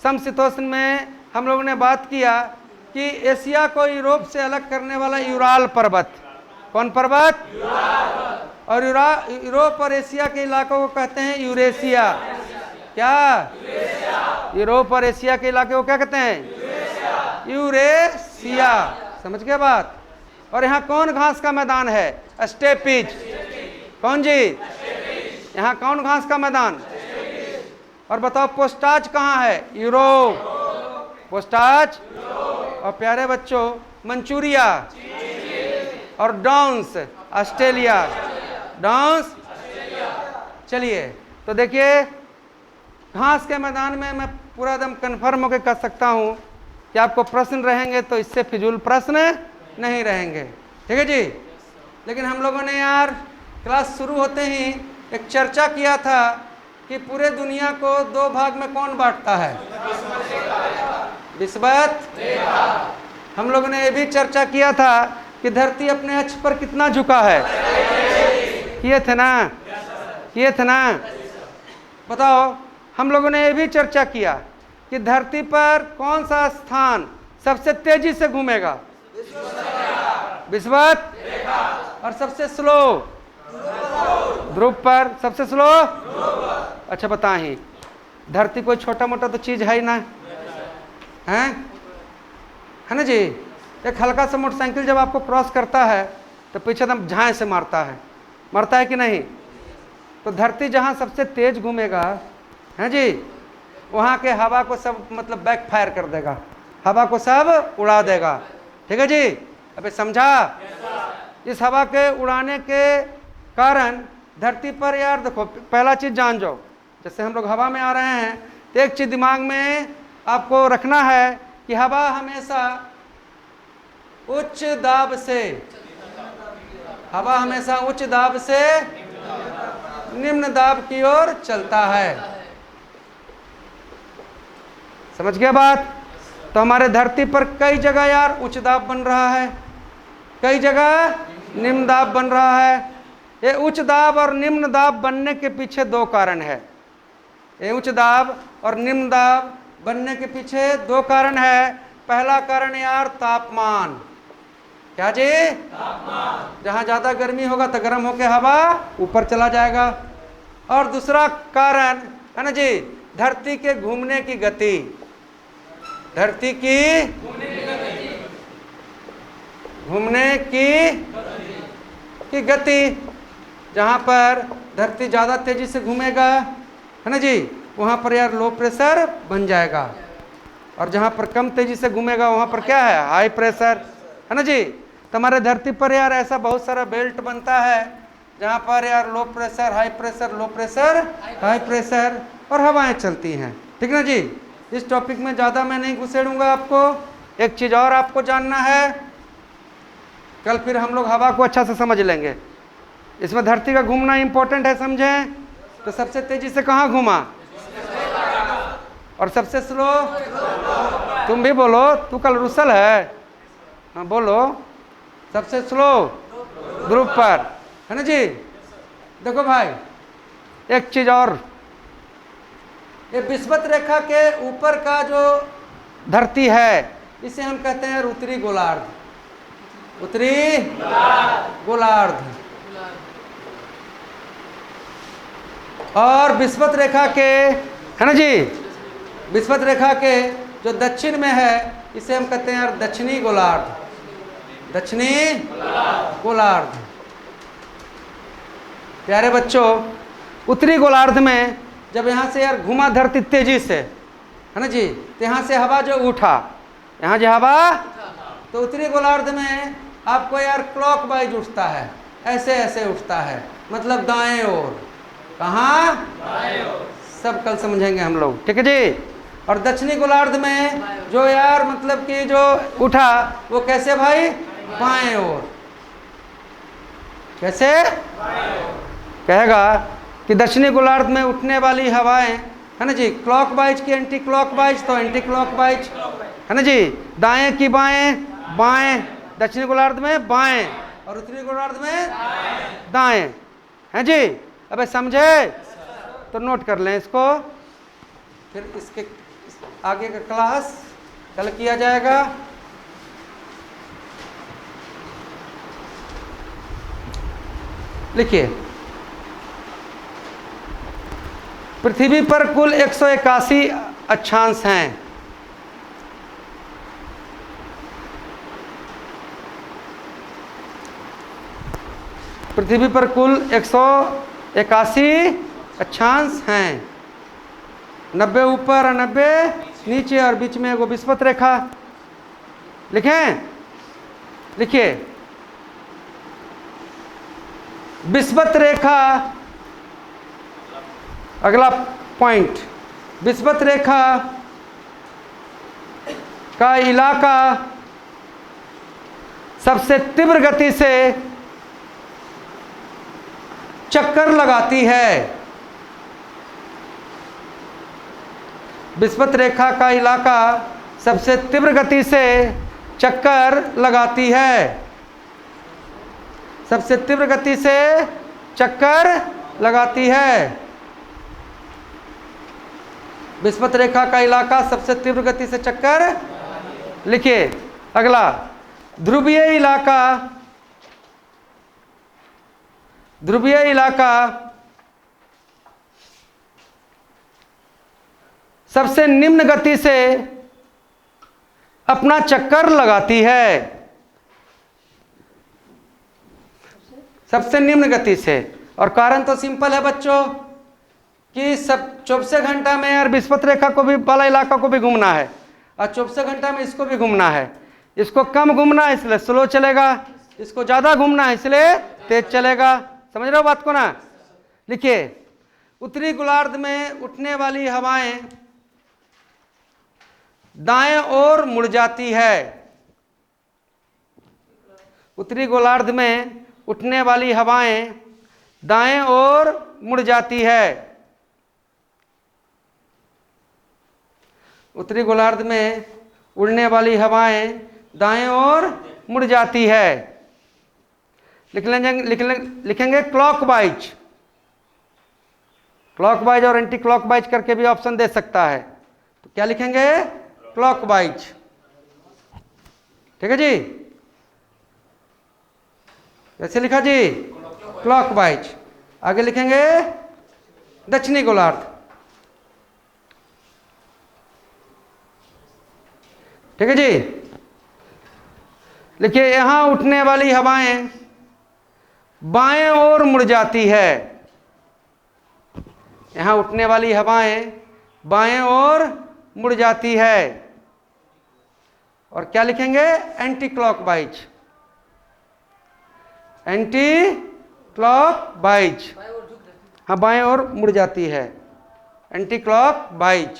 Speaker 1: समशीतोष्ण में हम लोगों ने बात किया कि एशिया को यूरोप से अलग करने वाला यूराल पर्वत। कौन पर्वत? और यूरोप और एशिया के इलाकों को कहते हैं यूरेशिया। क्या? यूरोप और एशिया के इलाके को क्या कहते हैं? यूरेशिया। समझ गए बात? और यहाँ कौन घास का मैदान है? स्टेपीज। कौन जी? यहाँ कौन घास का मैदान? और बताओ पोस्टाज कहाँ है? यूरोप। पोस्टाज। और प्यारे बच्चों मंचूरिया और डाउन्स ऑस्ट्रेलिया। डाउन्स। चलिए तो देखिए, घास के मैदान में मैं पूरा एकदम कन्फर्म होकर कह सकता हूँ कि आपको प्रश्न रहेंगे तो इससे फिजूल प्रश्न नहीं रहेंगे। ठीक है जी। लेकिन हम लोगों ने यार क्लास शुरू होते ही एक चर्चा किया था कि पूरे दुनिया को दो भाग में कौन बांटता है? विषुवत। हम लोगों ने यह भी चर्चा किया था कि धरती अपने अक्ष पर कितना झुका है। किए थे ना? किए थे ना? बताओ, हम लोगों ने यह भी चर्चा किया कि धरती पर कौन सा स्थान सबसे तेजी से घूमेगा? विषुवत। और सबसे स्लो? ध्रुव पर। सबसे स्लो? अच्छा बताएं, धरती कोई छोटा मोटा तो चीज है ही ना, है ना जी? एक हल्का सा मोटरसाइकिल जब आपको क्रॉस करता है तो पीछे एकदम झाएं से मारता है, मरता है कि नहीं? तो धरती जहाँ सबसे तेज घूमेगा, है जी, वहाँ के हवा को सब मतलब बैक फायर कर देगा, हवा को सब उड़ा देगा। ठीक है जी? अबे समझा? इस हवा के उड़ाने के कारण धरती पर यार देखो, पहला चीज जान जाओ, जैसे हम लोग हवा में आ रहे हैं तो एक चीज दिमाग में आपको रखना है कि हवा हमेशा उच्च दाब से, हवा हमेशा उच्च दाब से निम्न दाब की ओर चलता है। समझ गया बात? तो हमारे धरती पर कई जगह यार उच्च दाब बन रहा है, कई जगह निम्न दाब बन रहा है। ये उच्च दाब और निम्न दाब बनने के पीछे दो कारण है। ये उच्च दाब और निम्न दाब बनने के पीछे दो कारण है। पहला कारण यार तापमान। क्या जी? तापमान। जहां ज्यादा गर्मी होगा तो गर्म होकर हवा ऊपर चला जाएगा। और दूसरा कारण है ना जी, धरती के घूमने की गति। धरती की घूमने की गति। जहां पर धरती ज्यादा तेजी से घूमेगा, है ना जी, वहां पर यार लो प्रेशर बन जाएगा। और जहां पर कम तेजी से घूमेगा वहां पर क्या है? हाई प्रेशर, है ना जी। तो हमारे धरती पर यार ऐसा बहुत सारा बेल्ट बनता है जहां पर यार low pressure, high pressure, low pressure, high pressure और हवाएं चलती हैं। ठीक ना जी? इस टॉपिक में ज़्यादा मैं नहीं घुसेड़ूंगा आपको। एक चीज़ और आपको जानना है, कल फिर हम लोग हवा को अच्छा से समझ लेंगे। इसमें धरती का घूमना इंपॉर्टेंट है, समझें? तो सबसे तेजी से कहाँ घूमा और सबसे स्लो? तुम भी बोलो, तू कल रुसल है। हाँ बोलो। सबसे स्लो ध्रुव पर, है ना जी। देखो भाई एक चीज और, ये विषुवत रेखा के ऊपर का जो धरती है इसे हम कहते हैं उत्तरी गोलार्ध। उत्तरी गोलार्ध। और विषुवत रेखा के, है ना जी, विषुवत रेखा के जो दक्षिण में है इसे हम कहते हैं यार दक्षिणी गोलार्ध। दक्षिणी गोलार्ध। प्यारे बच्चों, उत्तरी गोलार्ध में जब यहाँ से यार घुमा धरती तेजी से, है ना जी, तो यहाँ से हवा जो उठा, यहाँ जो हवा, तो उत्तरी गोलार्ध में आपको यार क्लॉक वाइज उठता है, ऐसे ऐसे उठता है, मतलब दाएं ओर। कहाँ? दाएं ओर। सब कल समझेंगे हम लोग। ठीक है जी। और दक्षिणी गोलार्ध में जो यार मतलब कि जो उठा वो कैसे भाई? बाएं ओर। कैसे? कहेगा कि दक्षिणी गोलार्ध में उठने वाली हवाएं, है ना जी, क्लॉक वाइज की एंटी क्लॉक वाइज, तो एंटी क्लॉक वाइज, है ना जी, दाएं की बाएं, बाएं, दक्षिणी गोलार्ध में बाएं और उत्तरी गोलार्ध में दाएं, है जी। अबे समझे? तो नोट कर लें इसको, फिर इसके आगे का क्लास कल किया जाएगा। लिखिए, पृथ्वी पर कुल 181 अक्षांश हैं। पृथ्वी पर कुल 181 अक्षांश हैं, 90 ऊपर और 90 नीचे और बीच में एगो विषुवत रेखा। लिखें, लिखिए, विषुवत रेखा, अगला पॉइंट, विषुवत रेखा का इलाका सबसे तीव्र गति से चक्कर लगाती है। विषुवत रेखा का इलाका सबसे तीव्र गति से चक्कर लगाती है, सबसे तीव्र गति से चक्कर लगाती है। विषुवत रेखा का इलाका सबसे तीव्र गति से चक्कर, लिखिए। अगला, ध्रुवीय इलाका, ध्रुवीय इलाका सबसे निम्न गति से अपना चक्कर लगाती है, सबसे निम्न गति से। और कारण तो सिंपल है बच्चों कि सब 24 घंटा में यार विषुवत रेखा को भी वाला इलाका को भी घूमना है और 24 घंटा में इसको भी घूमना है। इसको कम घूमना है इसलिए स्लो चलेगा, इसको ज़्यादा घूमना है इसलिए तेज चलेगा। समझ रहे हो बात को ना? लिखिए, उत्तरी गोलार्ध में उठने वाली हवाएं दाएं ओर मुड़ जाती है। उत्तरी गोलार्ध में उठने वाली हवाएं दाएं ओर मुड़ जाती है। उत्तरी गोलार्ध में उड़ने वाली हवाएं दाएं ओर मुड़ जाती है। लिखेंगे क्लॉकवाइज, क्लॉकवाइज और एंटी क्लॉकवाइज करके भी ऑप्शन दे सकता है। तो क्या लिखेंगे? क्लॉकवाइज। ठीक है जी, कैसे लिखा जी? क्लॉकवाइज। आगे लिखेंगे दक्षिणी गोलार्ध। ठीक है जी, लिखिए, यहां उठने वाली हवाएं बाएं ओर मुड़ जाती है। यहां उठने वाली हवाएं बाएं ओर मुड़ जाती है। और क्या लिखेंगे? Anti clockwise, anti clockwise. हाँ, बाएं ओर मुड़ जाती है, एंटी क्लॉकवाइज।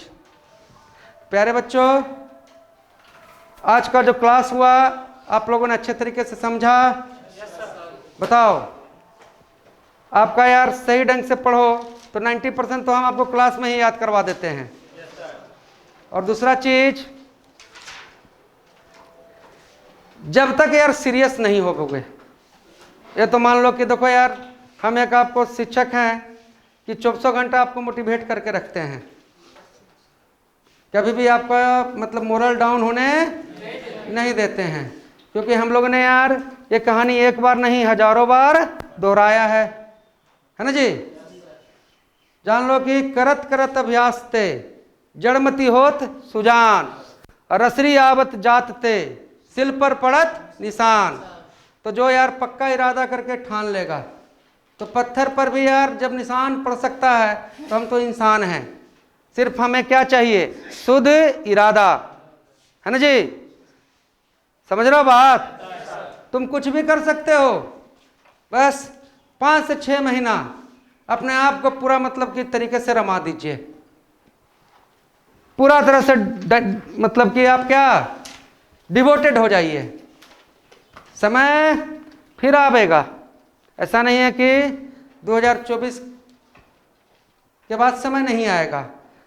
Speaker 1: प्यारे बच्चों, आज का जो क्लास हुआ आप लोगों ने अच्छे तरीके से समझा? बताओ, आपका यार सही ढंग से पढ़ो तो 90% तो हम आपको क्लास में ही याद करवा देते हैं। और दूसरा चीज, जब तक यार सीरियस नहीं होगे, ये तो मान लो कि देखो यार, हम एक आपको शिक्षक हैं कि 24 घंटा आपको मोटिवेट करके रखते हैं, कभी भी आपका मतलब मोरल डाउन होने नहीं देते हैं, क्योंकि हम लोगों ने यार ये कहानी एक बार नहीं हजारों बार दोहराया है ना जी? जान लो कि करत करत अभ्यास ते जड़मती होत सुजान, रसरी आवत जात ते सिल पर पड़त निशान। तो जो यार पक्का इरादा करके ठान लेगा तो पत्थर पर भी यार जब निशान पड़ सकता है, तो हम तो इंसान हैं। सिर्फ हमें क्या चाहिए? शुद्ध इरादा, है ना जी? समझ रहे हो बात? तुम कुछ भी कर सकते हो, बस 5 से 6 महीना अपने आप को पूरा मतलब कि तरीके से रमा दीजिए, पूरा तरह से मतलब कि आप क्या डिवोटेड हो जाइए। समय फिर आएगा, ऐसा नहीं है कि 2024 के बाद समय नहीं आएगा,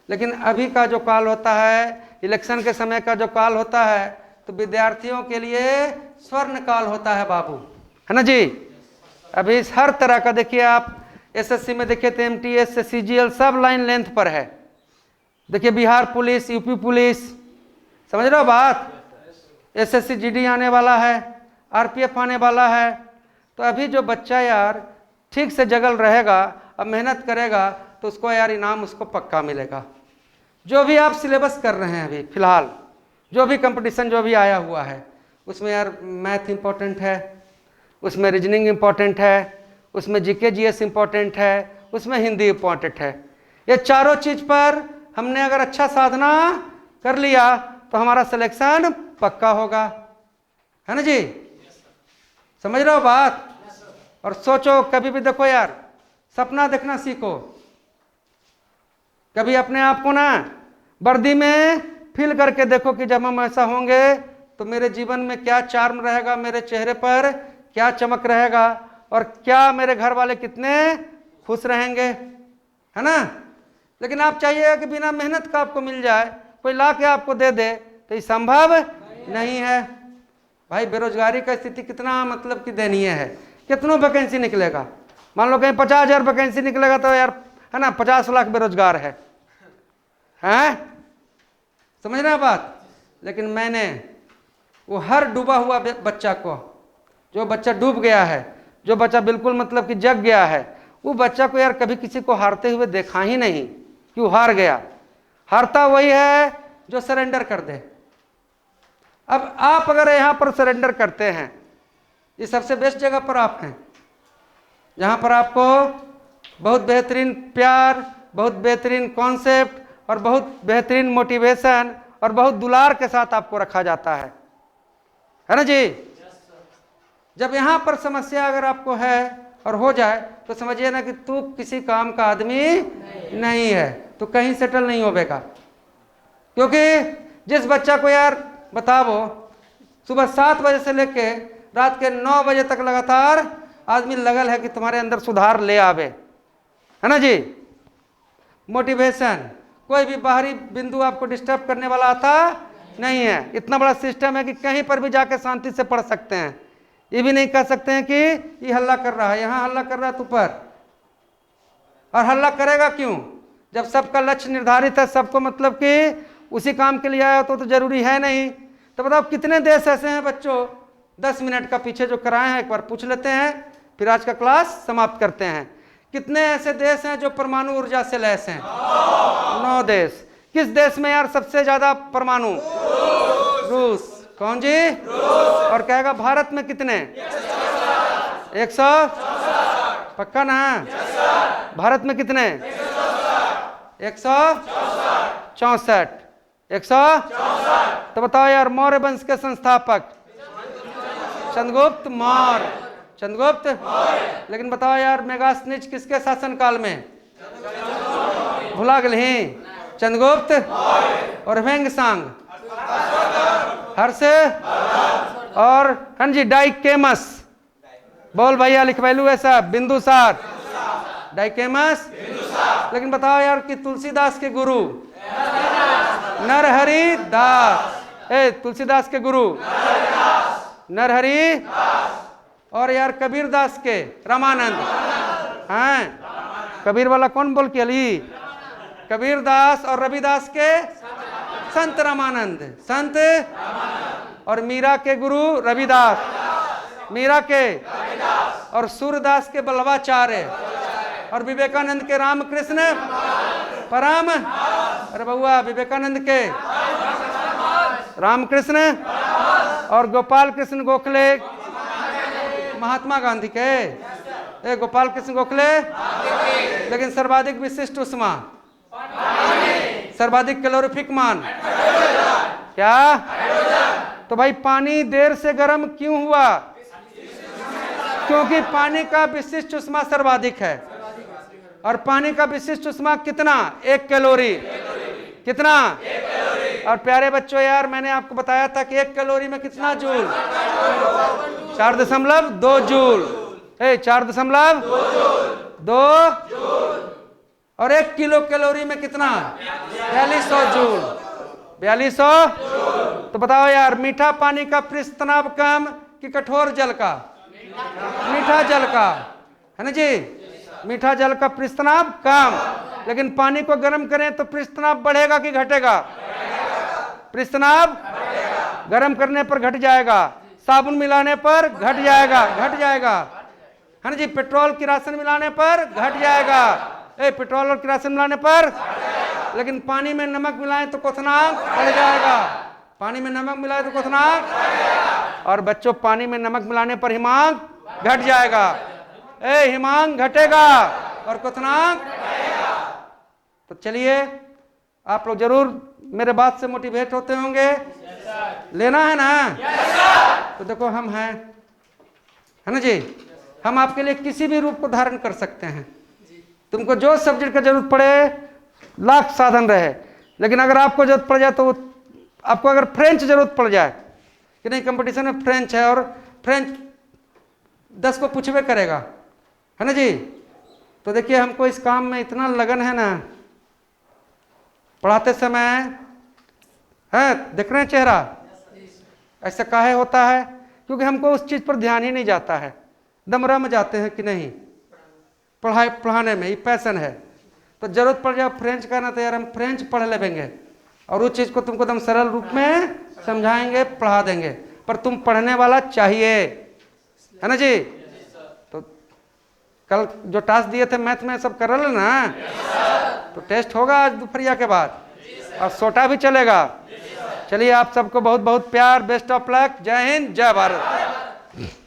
Speaker 1: लेकिन अभी का जो काल होता है, इलेक्शन के समय का जो काल होता है, तो विद्यार्थियों के लिए स्वर्ण काल होता है बाबू, है ना जी? अभी हर तरह का देखिए, आप एसएससी में देखिए तो एमटीएस से सीजीएल सब लाइन लेंथ पर है। देखिए बिहार पुलिस, यूपी पुलिस, समझ रहे हो बात? एसएससी जीडी आने वाला है, आरपीएफ आने वाला है। तो अभी जो बच्चा यार ठीक से जगल रहेगा और मेहनत करेगा तो उसको यार इनाम उसको पक्का मिलेगा। जो भी आप सिलेबस कर रहे हैं अभी फिलहाल, जो भी कंपटीशन जो भी आया हुआ है, उसमें यार मैथ इम्पोर्टेंट है, उसमें रीजनिंग इम्पोर्टेंट है, उसमें जीके जीएस इम्पोर्टेंट है, उसमें हिंदी इम्पोर्टेंट है। ये चारों चीज़ पर हमने अगर अच्छा साधना कर लिया तो हमारा सिलेक्शन पक्का होगा, है ना जी? समझ रहे हो बात? और सोचो, कभी भी देखो यार, सपना देखना सीखो। कभी अपने आप को ना वर्दी में फील करके देखो कि जब हम ऐसा होंगे तो मेरे जीवन में क्या चार्म रहेगा, मेरे चेहरे पर क्या चमक रहेगा, और क्या मेरे घर वाले कितने खुश रहेंगे, है ना? लेकिन आप चाहिए कि बिना मेहनत का आपको मिल जाए, कोई ला के आपको दे दे, तो ये संभव नहीं है भाई। बेरोजगारी का स्थिति कितना मतलब कि दयनीय है। कितनों वैकेंसी निकलेगा, मान लो कहीं 50,000 वैकेंसी निकलेगा तो यार, है ना, 50 लाख बेरोजगार है, हैं? समझ रहे हैं बात? लेकिन मैंने वो हर डूबा हुआ बच्चा को, जो बच्चा डूब गया है, जो बच्चा बिल्कुल मतलब कि जग गया है, वो बच्चा को यार कभी किसी को हारते हुए देखा ही नहीं कि वो हार गया। हारता वही है जो सरेंडर कर दे। अब आप अगर यहाँ पर सरेंडर करते हैं, ये सबसे बेस्ट जगह पर आप हैं, जहाँ पर आपको बहुत बेहतरीन प्यार, बहुत बेहतरीन कॉन्सेप्ट और बहुत बेहतरीन मोटिवेशन और बहुत दुलार के साथ आपको रखा जाता है ना जी? जब यहाँ पर समस्या अगर आपको है और हो जाए तो समझिए ना कि तू किसी काम का आदमी नहीं है, तो कहीं सेटल नहीं होगा। क्योंकि जिस बच्चा को यार बताओ सुबह 7 बजे से लेके रात के 9 बजे तक लगातार आदमी लगल है कि तुम्हारे अंदर सुधार ले आवे, है ना जी? मोटिवेशन, कोई भी बाहरी बिंदु आपको डिस्टर्ब करने वाला आता नहीं है। इतना बड़ा सिस्टम है कि कहीं पर भी जाके शांति से पढ़ सकते हैं। ये भी नहीं कह सकते हैं कि ये हल्ला कर रहा है, यहाँ हल्ला कर रहा है तू पर। और हल्ला करेगा क्यों जब सबका लक्ष्य निर्धारित है, सबको मतलब कि उसी काम के लिए आया तो जरूरी है नहीं। तो बताओ कितने देश ऐसे हैं बच्चों, 10 मिनट का पीछे जो कराए हैं एक बार पूछ लेते हैं, फिर आज का क्लास समाप्त करते हैं। कितने ऐसे देश हैं जो परमाणु ऊर्जा से लैस हैं? 9 देश। किस देश में यार सबसे ज्यादा परमाणु? रूस। कौन जी? और कहेगा भारत में कितने? 100। पक्का ना? भारत में कितने? 164। 164। तो बताओ यार, मौर्य वंश के संस्थापक चंद्रगुप्त मौर्य। चंद्रगुप्त। लेकिन बताओ यार, मेगास्थनीज किसके शासनकाल में? भुला गए? चंद्रगुप्त और ह्वेंगसांग, हर्ष और हाँ जी डाइकेमस। बोल भैया, लिखवालू ऐसा, बिंदुसार, डाइकेमस। लेकिन बताओ यार कि तुलसीदास के गुरु नरहरि दास। तुलसीदास के गुरु नरहरि, और यार कबीर दास के रामानंद। हाँ, कबीर वाला कौन बोल के अली? कबीर दास और रविदास के संत रामानंद, संत। और मीरा के गुरु रविदास, मीरा के। और सूरदास के बल्लभाचार्य, और विवेकानंद के रामकृष्ण परम। अरे बउआ, विवेकानंद के रामकृष्ण, और गोपाल कृष्ण गोखले महात्मा गांधी के। गोपाल कृष्ण गोखले। लेकिन सर्वाधिक विशिष्ट उष्मा, सर्वाधिक कैलोरीफिक मान क्या? तो भाई पानी देर से गर्म क्यों हुआ? क्योंकि पानी का विशिष्ट उष्मा सर्वाधिक है। और पानी का विशिष्ट उष्मा कितना? 1 कैलोरी। कितना? और प्यारे बच्चों यार, मैंने आपको बताया था कि 1 कैलोरी में कितना जूल? 4.2 जूल। 4.2। और 1 किलो कैलोरी में कितना? 4200 जूल। 4200। तो बताओ यार, मीठा पानी का पृष्ठ तनाव कम कि कठोर जल का? मीठा जल का, है ना जी? मीठा जल का पृष्ठ तनाव कम। लेकिन पानी को गर्म करें तो पृष्ठ तनाव बढ़ेगा कि घटेगा? पृष्ठ तनाव गर्म करने पर घट जाएगा, साबुन मिलाने पर घट जाएगा, घट जाएगा, है ना जी। पेट्रोल किरासन मिलाने पर घट जाएगा, पेट्रोल और किरासन मिलाने पर, लेकिन पानी में नमक मिलाएं तो क्वथनांक बढ़ जाएगा। पानी में नमक मिलाए तो क्वथनांक, और बच्चों पानी में नमक मिलाने पर हिमांक घट जाएगा। हिमांक घटेगा और क्वथनांक। तो चलिए आप लोग जरूर मेरे बात से मोटिवेट होते होंगे, लेना है ना। तो देखो हम हैं, है ना जी, हम आपके लिए किसी भी रूप को धारण कर सकते हैं। तुमको जो सब्जेक्ट का जरूरत पड़े, लाख साधन रहे, लेकिन अगर आपको जरूरत पड़ जाए तो आपको अगर फ्रेंच जरूरत पड़ जाए कि नहीं, कंपटीशन में फ्रेंच है और फ्रेंच 10 को पूछवे करेगा, है ना जी। तो देखिए हमको इस काम में इतना लगन है ना, पढ़ाते समय है, देख रहे हैं चेहरा ऐसा काहे होता है, क्योंकि हमको उस चीज पर ध्यान ही नहीं जाता है। दम रम जाते हैं कि नहीं पढ़ाने में, ये पैसन है। तो जरूरत पड़ जाए फ्रेंच का ना, तो यार हम फ्रेंच पढ़ लेंगे और उस चीज को तुमको एकदम सरल रूप में समझाएंगे, पढ़ा देंगे, पर तुम पढ़ने वाला चाहिए, है ना जी। तो कल जो टास्क दिए थे मैथ में सब कर रहे ना, तो टेस्ट होगा आज दोपहरिया के बाद, और सोटा भी चलेगा। चलिए आप सबको बहुत बहुत प्यार, बेस्ट ऑफ लक, जय हिंद, जय भारत।